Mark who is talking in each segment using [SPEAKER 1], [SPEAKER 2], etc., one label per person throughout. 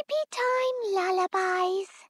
[SPEAKER 1] Sleepy time lullabies.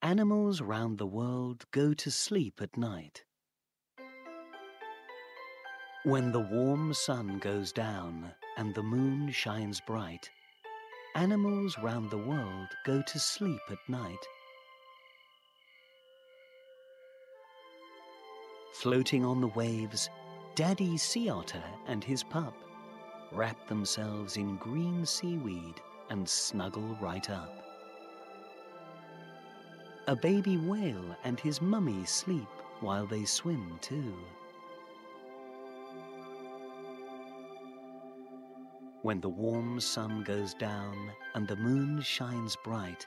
[SPEAKER 2] Animals round the world go to sleep at night. When the warm sun goes down and the moon shines bright, animals round the world go to sleep at night. Floating on the waves, Daddy Sea Otter and his pup wrap themselves in green seaweed and snuggle right up. A baby whale and his mummy sleep while they swim too. When the warm sun goes down and the moon shines bright,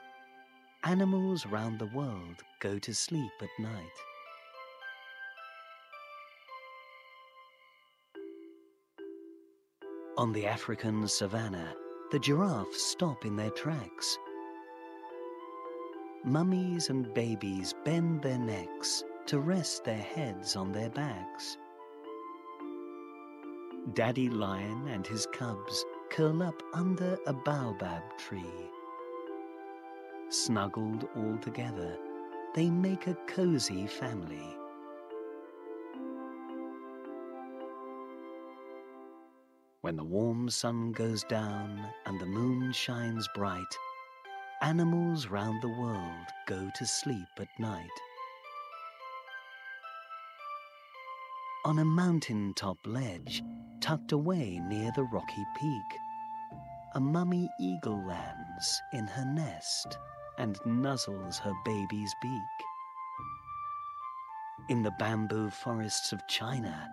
[SPEAKER 2] animals round the world go to sleep at night. On the African savannah, the giraffes stop in their tracks. Mummies and babies bend their necks to rest their heads on their backs. Daddy Lion and his cubs curl up under a baobab tree. Snuggled all together, they make a cozy family. When the warm sun goes down and the moon shines bright, animals round the world go to sleep at night. On a mountain-top ledge, tucked away near the rocky peak, a mummy eagle lands in her nest and nuzzles her baby's beak. In the bamboo forests of China,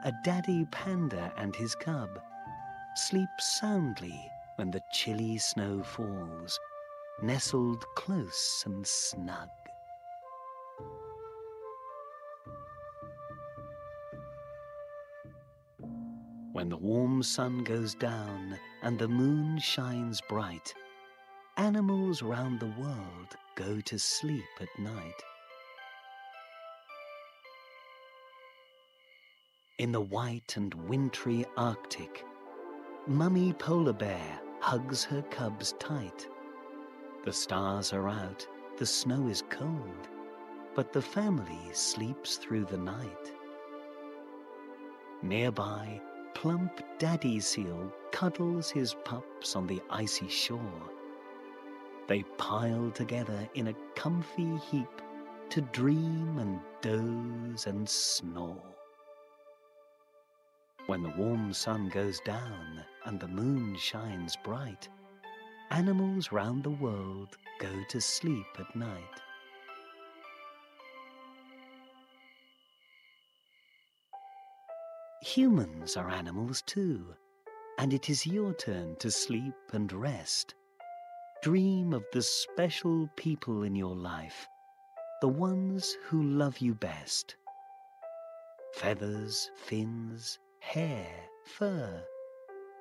[SPEAKER 2] a daddy panda and his cub sleep soundly when the chilly snow falls, nestled close and snug. When the warm sun goes down and the moon shines bright, animals round the world go to sleep at night. In the white and wintry Arctic, Mummy Polar Bear hugs her cubs tight. The stars are out, the snow is cold, but the family sleeps through the night. Nearby, plump Daddy Seal cuddles his pups on the icy shore. They pile together in a comfy heap to dream and doze and snore. When the warm sun goes down and the moon shines bright, animals round the world go to sleep at night. Humans are animals too, and it is your turn to sleep and rest. Dream of the special people in your life, the ones who love you best. Feathers, fins, hair, fur,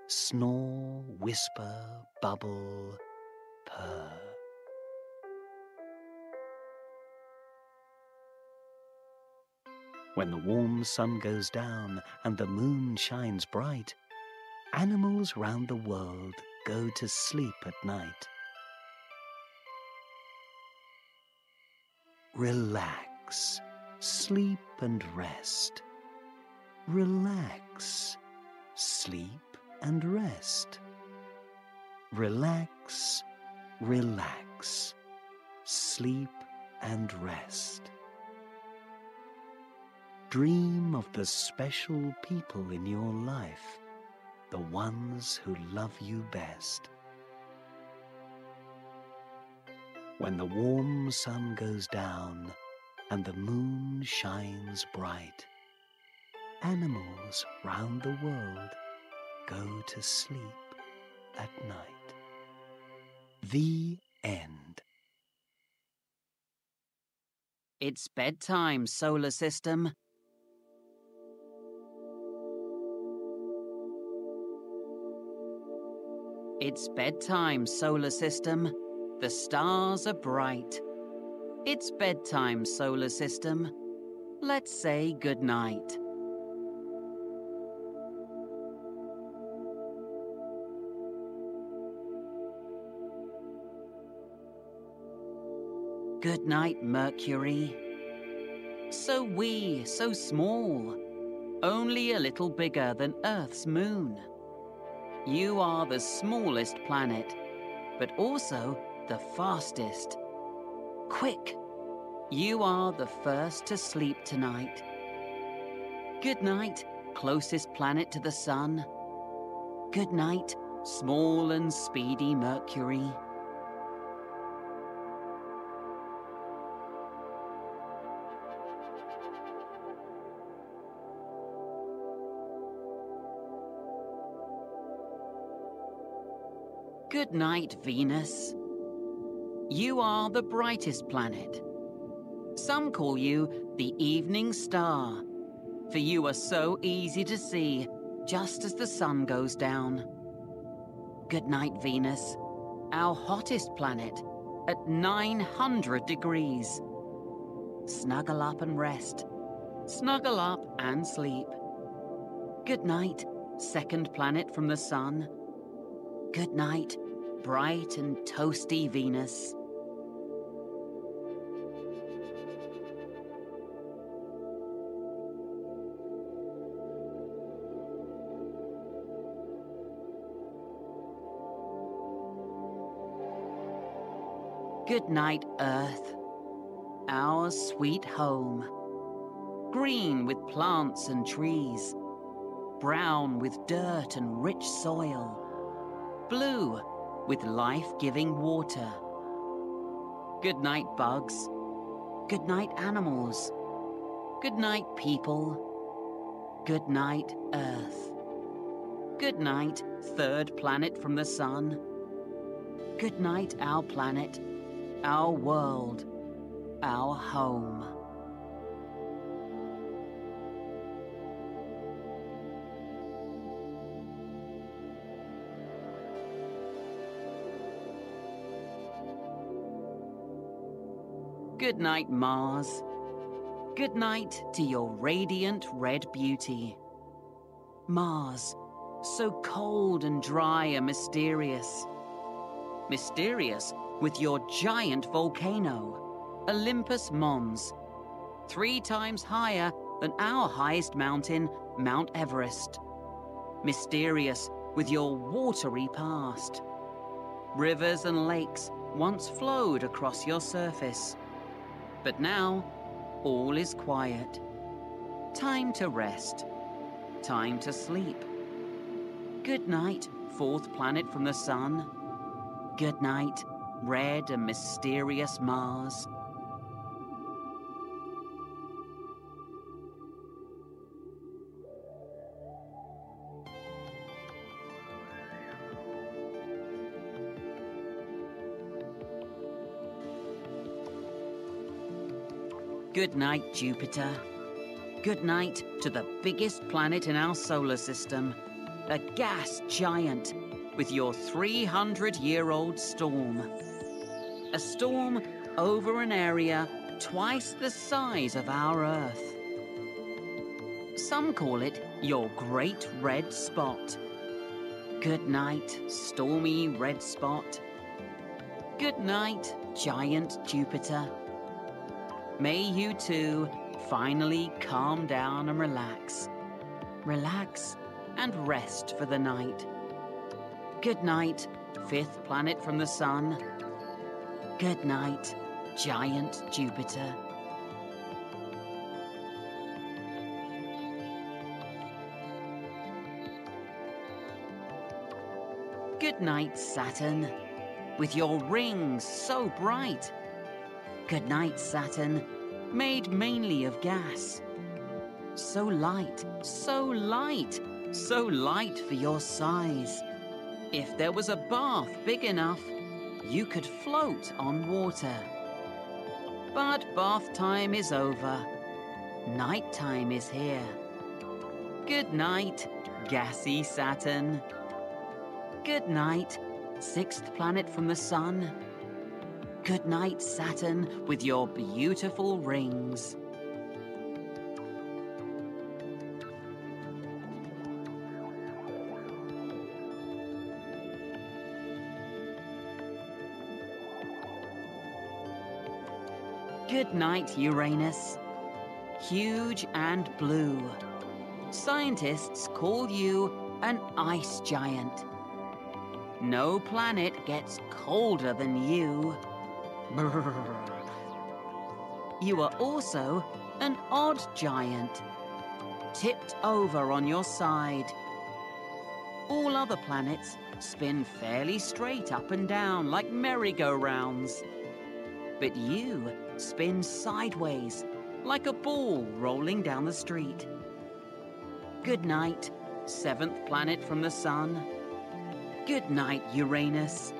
[SPEAKER 2] snore, whisper, bubble, purr. When the warm sun goes down and the moon shines bright, animals round the world go to sleep at night. Relax, sleep and rest. Relax, sleep and rest. Relax, relax, sleep and rest. Dream of the special people in your life, the ones who love you best. When the warm sun goes down and the moon shines bright, animals round the world go to sleep at night. The end.
[SPEAKER 3] It's bedtime, solar system. It's bedtime, solar system. The stars are bright. It's bedtime, solar system. Let's say goodnight. Good night, Mercury. So wee, so small, only a little bigger than Earth's moon. You are the smallest planet, but also the fastest. Quick, you are the first to sleep tonight. Good night, closest planet to the sun. Good night, small and speedy Mercury. Good night, Venus. You are the brightest planet. Some call you the evening star, for you are so easy to see just as the sun goes down. Good night, Venus, our hottest planet, at 900 degrees. Snuggle up and rest. Snuggle up and sleep. Good night, second planet from the sun. Good night, bright and toasty Venus. Good night, Earth, our sweet home. Green with plants and trees, brown with dirt and rich soil, blue with life-giving water. Good night, bugs. Good night, animals. Good night, people. Good night, Earth. Good night, third planet from the sun. Good night, our planet, our world, our home. Good night, Mars. Good night to your radiant red beauty. Mars, so cold and dry and mysterious. Mysterious with your giant volcano, Olympus Mons, 3 times higher than our highest mountain, Mount Everest. Mysterious with your watery past. Rivers and lakes once flowed across your surface. But now, all is quiet. Time to rest. Time to sleep. Good night, fourth planet from the sun. Good night, red and mysterious Mars. Good night, Jupiter. Good night to the biggest planet in our solar system, a gas giant with your 300-year-old storm. A storm over an area twice the size of our Earth. Some call it your Great Red Spot. Good night, stormy red spot. Good night, giant Jupiter. May you too finally calm down and relax. Relax and rest for the night. Good night, fifth planet from the sun. Good night, giant Jupiter. Good night, Saturn, with your rings so bright. Good night, Saturn, made mainly of gas. So light, so light, so light for your size. If there was a bath big enough, you could float on water. But bath time is over. Night time is here. Good night, gassy Saturn. Good night, sixth planet from the sun. Good night, Saturn, with your beautiful rings. Good night, Uranus. Huge and blue. Scientists call you an ice giant. No planet gets colder than you. Brrr. You are also an odd giant, tipped over on your side. All other planets spin fairly straight up and down like merry-go-rounds. But you spin sideways like a ball rolling down the street. Good night, seventh planet from the sun. Good night, Uranus,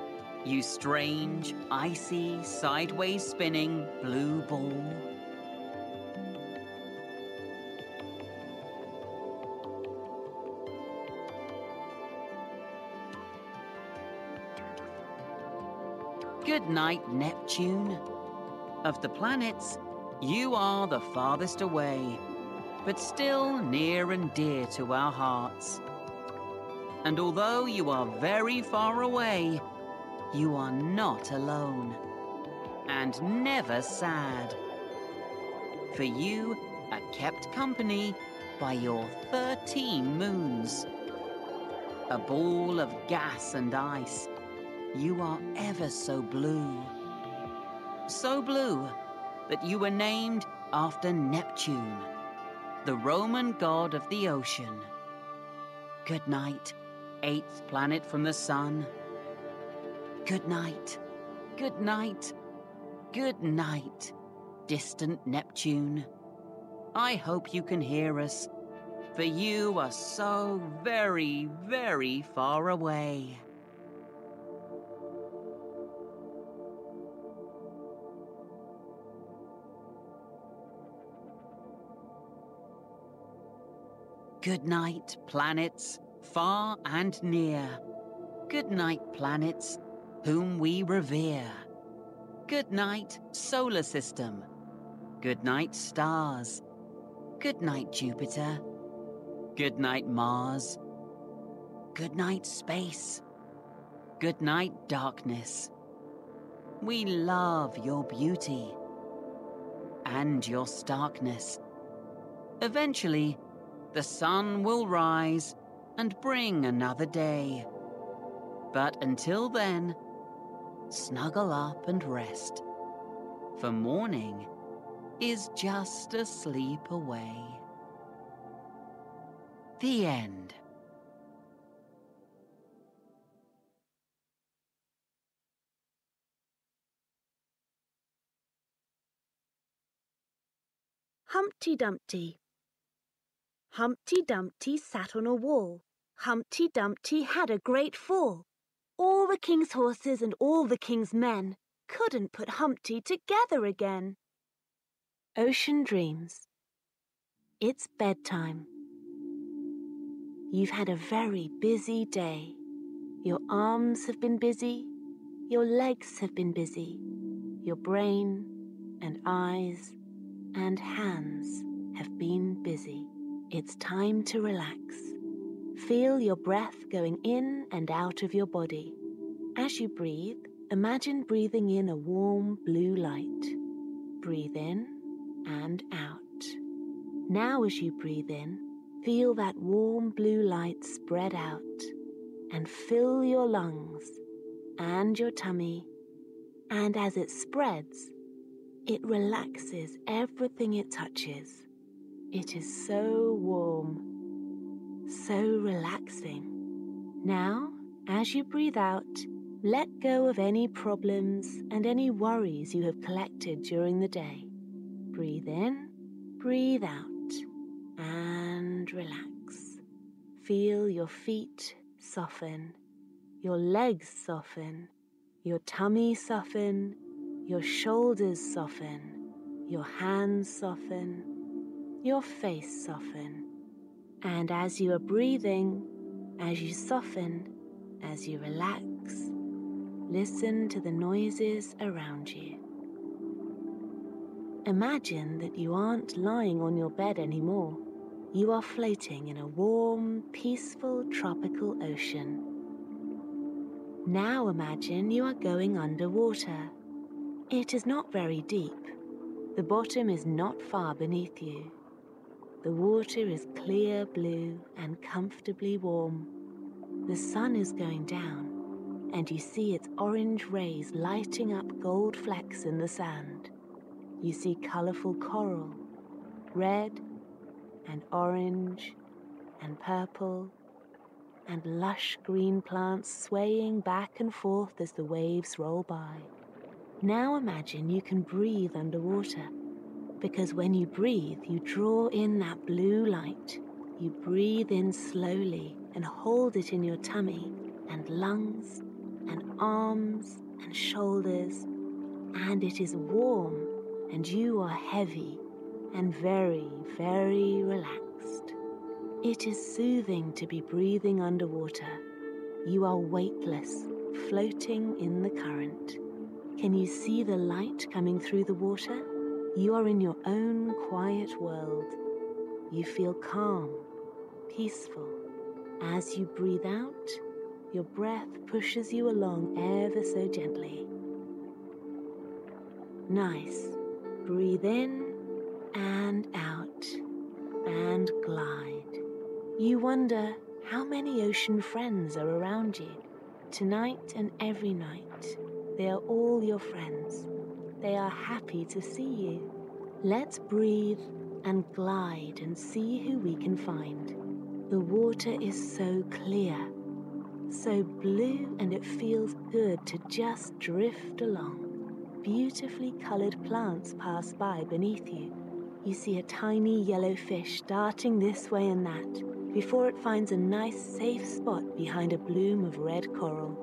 [SPEAKER 3] you strange, icy, sideways spinning blue ball. Good night, Neptune. Of the planets, you are the farthest away, but still near and dear to our hearts. And although you are very far away, you are not alone, and never sad. For you are kept company by your 13 moons. A ball of gas and ice, you are ever so blue. So blue that you were named after Neptune, the Roman god of the ocean. Good night, eighth planet from the sun. Good night, good night, good night, distant Neptune. I hope you can hear us, for you are so very, very far away. Good night, planets, far and near. Good night, planets, whom we revere. Good night, solar system. Good night, stars. Good night, Jupiter. Good night, Mars. Good night, space. Good night, darkness. We love your beauty and your starkness. Eventually, the sun will rise and bring another day. But until then, snuggle up and rest, for morning is just a sleep away. The end.
[SPEAKER 1] Humpty Dumpty. Humpty Dumpty sat on a wall. Humpty Dumpty had a great fall. All the king's horses and all the king's men couldn't put Humpty together again. Ocean Dreams. It's bedtime. You've had a very busy day. Your arms have been busy. Your legs have been busy. Your brain and eyes and hands have been busy. It's time to relax. Feel your breath going in and out of your body. As you breathe, imagine breathing in a warm blue light. Breathe in and out. Now as you breathe in, feel that warm blue light spread out and fill your lungs and your tummy. And as it spreads, it relaxes everything it touches. It is so warm, so relaxing. Now, as you breathe out, let go of any problems and any worries you have collected during the day. Breathe in, breathe out, and relax. Feel your feet soften, your legs soften, your tummy soften, your shoulders soften, your hands soften, your face soften. And as you are breathing, as you soften, as you relax, listen to the noises around you. Imagine that you aren't lying on your bed anymore. You are floating in a warm, peaceful, tropical ocean. Now imagine you are going underwater. It is not very deep. The bottom is not far beneath you. The water is clear blue and comfortably warm. The sun is going down, and you see its orange rays lighting up gold flecks in the sand. You see colourful coral, red and orange and purple, and lush green plants swaying back and forth as the waves roll by. Now imagine you can breathe underwater, because when you breathe, you draw in that blue light. You breathe in slowly and hold it in your tummy and lungs and arms and shoulders, and it is warm, and you are heavy and very, very relaxed. It is soothing to be breathing underwater. You are weightless, floating in the current. Can you see the light coming through the water? You are in your own quiet world. You feel calm, peaceful. As you breathe out, your breath pushes you along ever so gently. Nice. Breathe in and out and glide. You wonder how many ocean friends are around you. Tonight and every night, they are all your friends. They are happy to see you. Let's breathe and glide and see who we can find. The water is so clear, so blue, and it feels good to just drift along. Beautifully colored plants pass by beneath you. You see a tiny yellow fish darting this way and that before it finds a nice safe spot behind a bloom of red coral.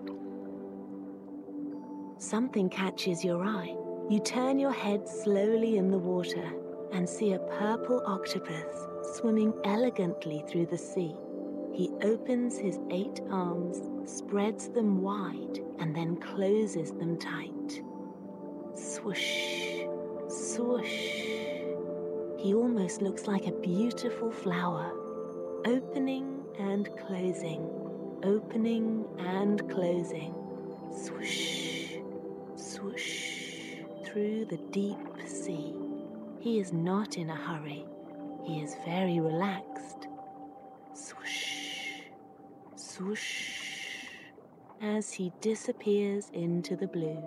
[SPEAKER 1] Something catches your eye. You turn your head slowly in the water and see a purple octopus swimming elegantly through the sea. He opens his 8 arms, spreads them wide, and then closes them tight. Swoosh, swoosh. He almost looks like a beautiful flower, opening and closing, opening and closing. Swoosh, swoosh, through the deep sea. He is not in a hurry. He is very relaxed. Swoosh, swoosh, as he disappears into the blue.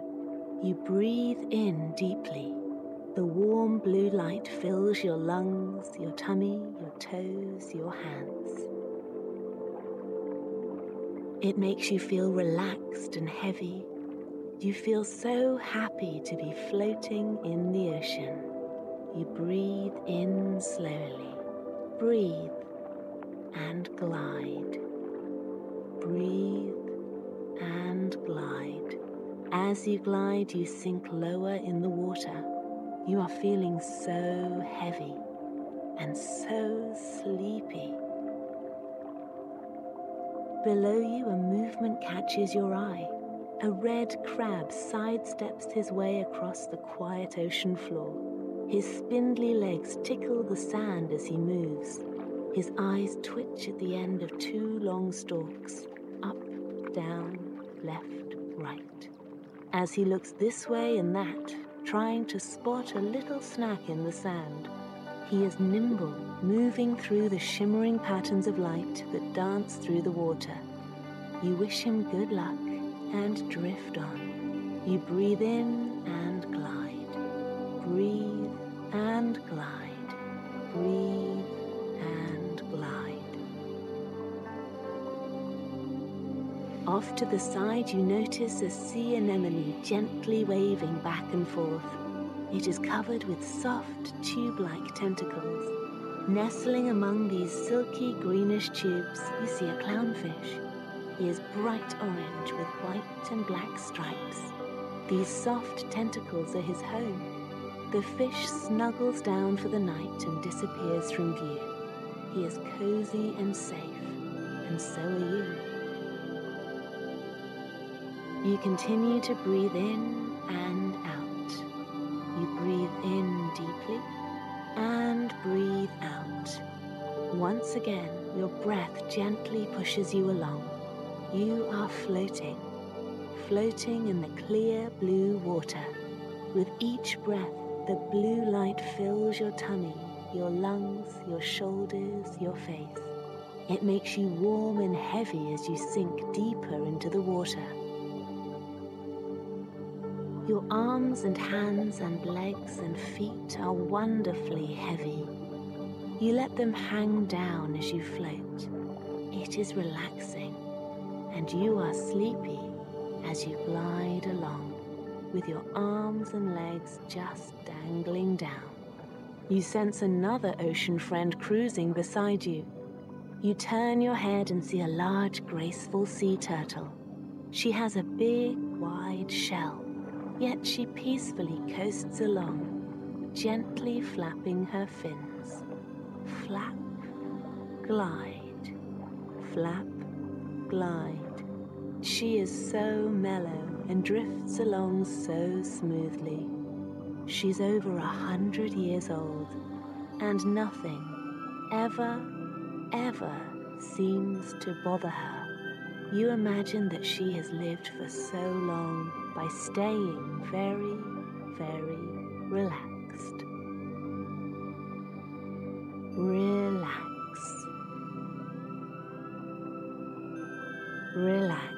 [SPEAKER 1] You breathe in deeply. The warm blue light fills your lungs, your tummy, your toes, your hands. It makes you feel relaxed and heavy. You feel so happy to be floating in the ocean. You breathe in slowly. Breathe and glide. Breathe and glide. As you glide, you sink lower in the water. You are feeling so heavy and so sleepy. Below you, a movement catches your eye. A red crab sidesteps his way across the quiet ocean floor. His spindly legs tickle the sand as he moves. His eyes twitch at the end of 2 long stalks, up, down, left, right. As he looks this way and that, trying to spot a little snack in the sand, he is nimble, moving through the shimmering patterns of light that dance through the water. You wish him good luck and drift on. You breathe in and glide. Breathe and glide. Breathe and glide. Off to the side, you notice a sea anemone gently waving back and forth. It is covered with soft, tube-like tentacles. Nestling among these silky greenish tubes, you see a clownfish. He is bright orange with white and black stripes. These soft tentacles are his home. The fish snuggles down for the night and disappears from view. He is cozy and safe, and so are you. You continue to breathe in and out. You breathe in deeply and breathe out. Once again, your breath gently pushes you along. You are floating, floating in the clear blue water. With each breath, The blue light fills your tummy, your lungs, your shoulders, your face. It makes you warm and heavy as you sink deeper into the water. Your arms and hands and legs and feet are wonderfully heavy. You let them hang down as you float. It is relaxing, and you are sleepy as you glide along, with your arms and legs just dangling down. You sense another ocean friend cruising beside you. You turn your head and see a large, graceful sea turtle. She has a big, wide shell, yet she peacefully coasts along, gently flapping her fins. Flap, glide, flap, glide. She is so mellow and drifts along so smoothly. She's over 100 years old, and nothing ever seems to bother her. You imagine that she has lived for so long by staying very, very relaxed. Relax. Relax.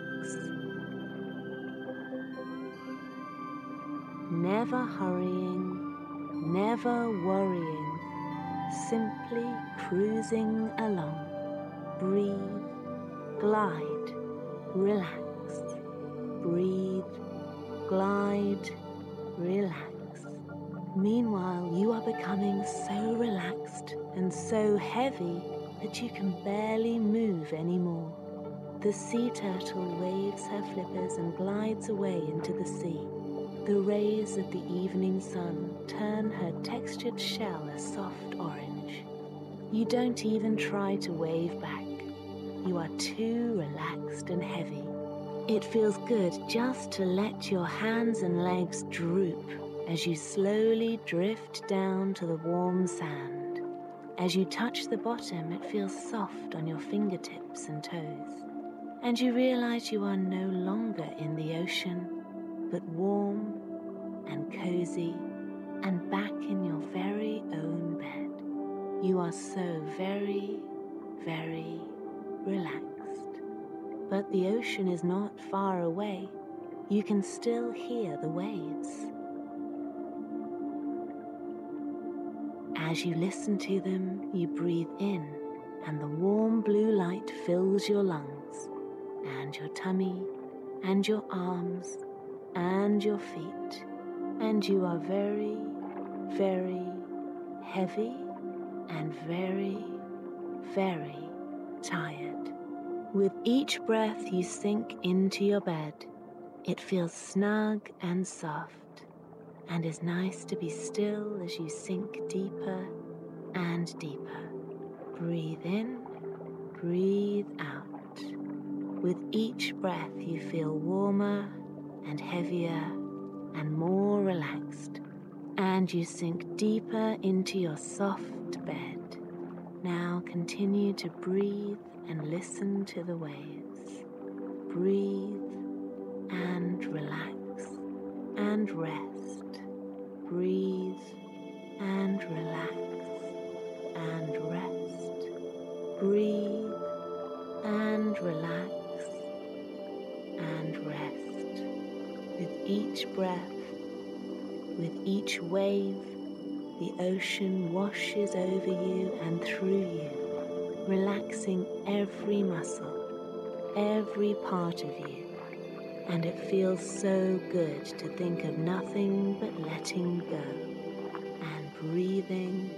[SPEAKER 1] Never hurrying, never worrying, simply cruising along. Breathe, glide, relax. Breathe, glide, relax. Meanwhile, you are becoming so relaxed and so heavy that you can barely move anymore. The sea turtle waves her flippers and glides away into the sea. The rays of the evening sun turn her textured shell a soft orange. You don't even try to wave back. You are too relaxed and heavy. It feels good just to let your hands and legs droop as you slowly drift down to the warm sand. As you touch the bottom, it feels soft on your fingertips and toes. And you realize you are no longer in the ocean, but warm and cozy and back in your very own bed. You are so very, very relaxed. But the ocean is not far away. You can still hear the waves. As you listen to them, you breathe in, and the warm blue light fills your lungs, and your tummy, and your arms, and your feet, and you are very, very heavy and very, very tired. With each breath you sink into your bed, it feels snug and soft, and is nice to be still as you sink deeper and deeper. Breathe in, breathe out. With each breath you feel warmer and heavier and more relaxed, and you sink deeper into your soft bed. Now continue to breathe and listen to the waves. Breathe and relax and rest. Breathe and relax and rest. Breathe and relax and rest. With each breath, with each wave, the ocean washes over you and through you, relaxing every muscle, every part of you. And it feels so good to think of nothing but letting go and breathing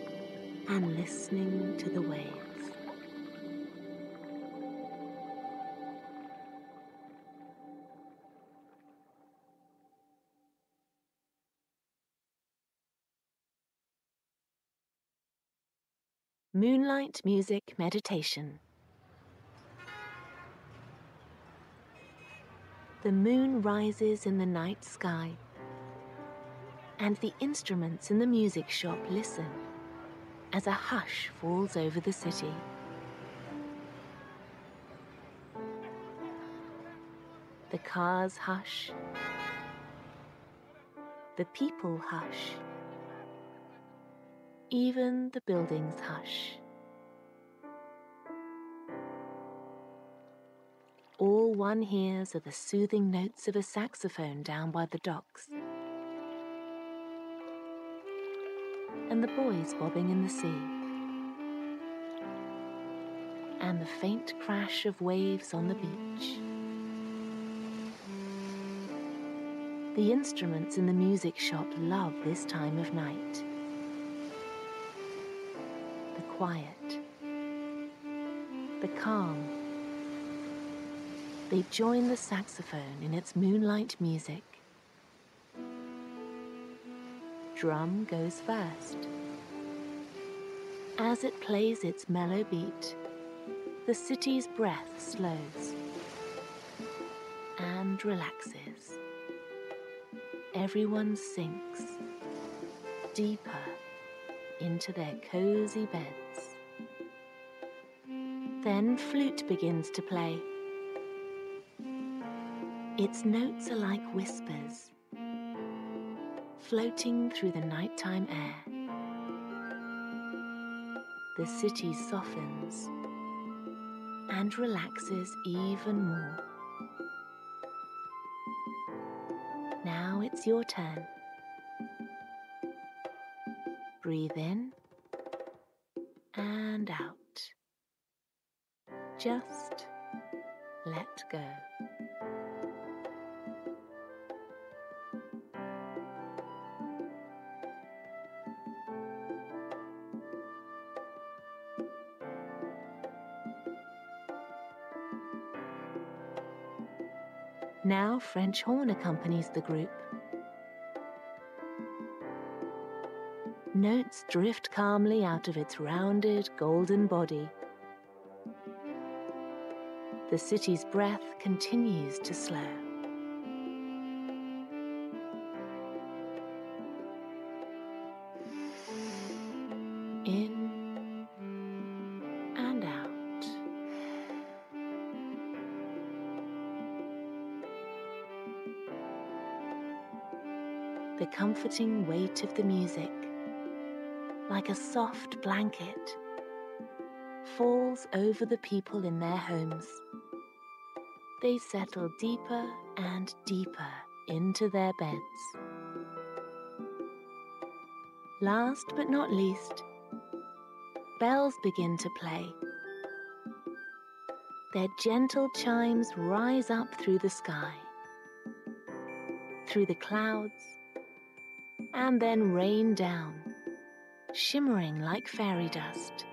[SPEAKER 1] and listening to the waves. Moonlight Music Meditation. The moon rises in the night sky, and the instruments in the music shop listen as a hush falls over the city. The cars hush, the people hush, Even the buildings hush. All one hears are the soothing notes of a saxophone down by the docks, and the buoys bobbing in the sea, and the faint crash of waves on the beach. The instruments in the music shop love this time of night. The quiet, the calm. They join the saxophone in its moonlight music. Drum goes first. As it plays its mellow beat, the city's breath slows and relaxes. Everyone sinks deeper into their cozy beds. Then flute begins to play. Its notes are like whispers, floating through the nighttime air. The city softens and relaxes even more. Now it's your turn. Breathe in and out. Just let go. Now French horn accompanies the group. Notes drift calmly out of its rounded, golden body. The city's breath continues to slow. In and out. The comforting weight of the music, like a soft blanket, falls over the people in their homes. They settle deeper and deeper into their beds. Last but not least, bells begin to play. Their gentle chimes rise up through the sky, through the clouds, and then rain down, shimmering like fairy dust.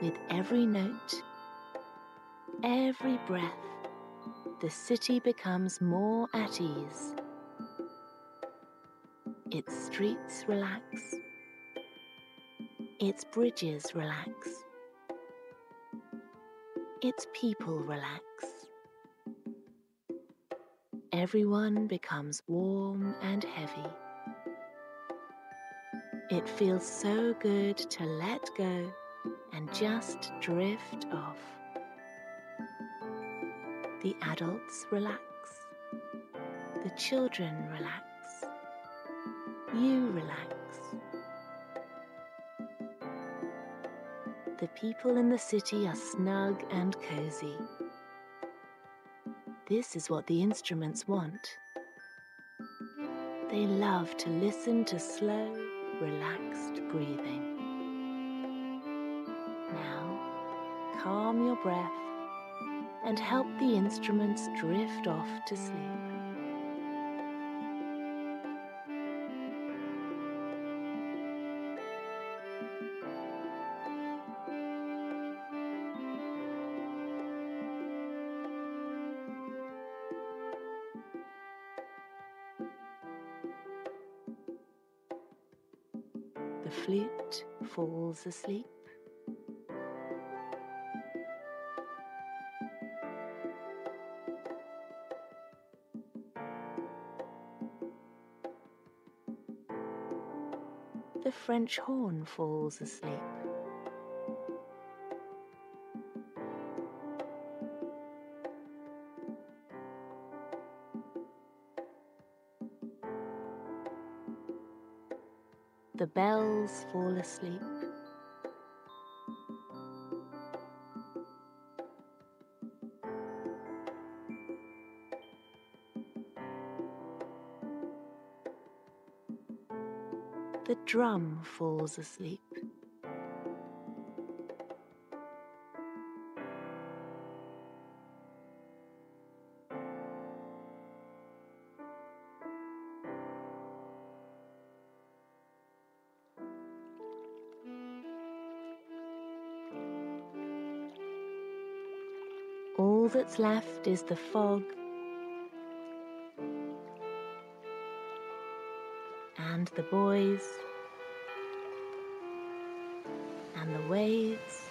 [SPEAKER 1] With every note, every breath, the city becomes more at ease. Its streets relax. Its bridges relax. Its people relax. Everyone becomes warm and heavy. It feels so good to let go and just drift off. The adults relax. The children relax. You relax. The people in the city are snug and cozy. This is what the instruments want. They love to listen to slow, relaxed breathing. Now, calm your breath and help the instruments drift off to sleep. The flute falls asleep. The French horn falls asleep. the bells fall asleep. The drum falls asleep. All that's left is the fog and the boys and the waves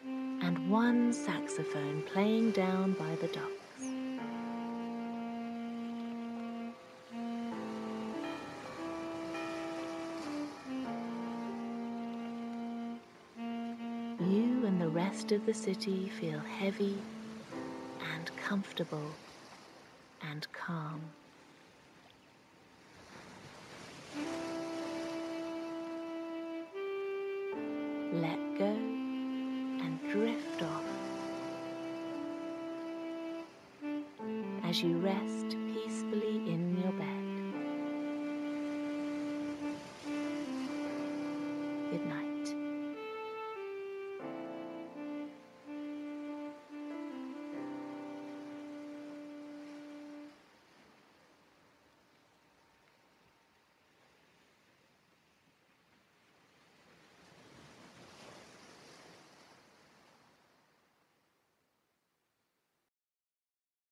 [SPEAKER 1] and one saxophone playing down by the docks. You and the rest of the city feel heavy and comfortable and calm. Let go and drift off as you rest peacefully in your bed. Good night.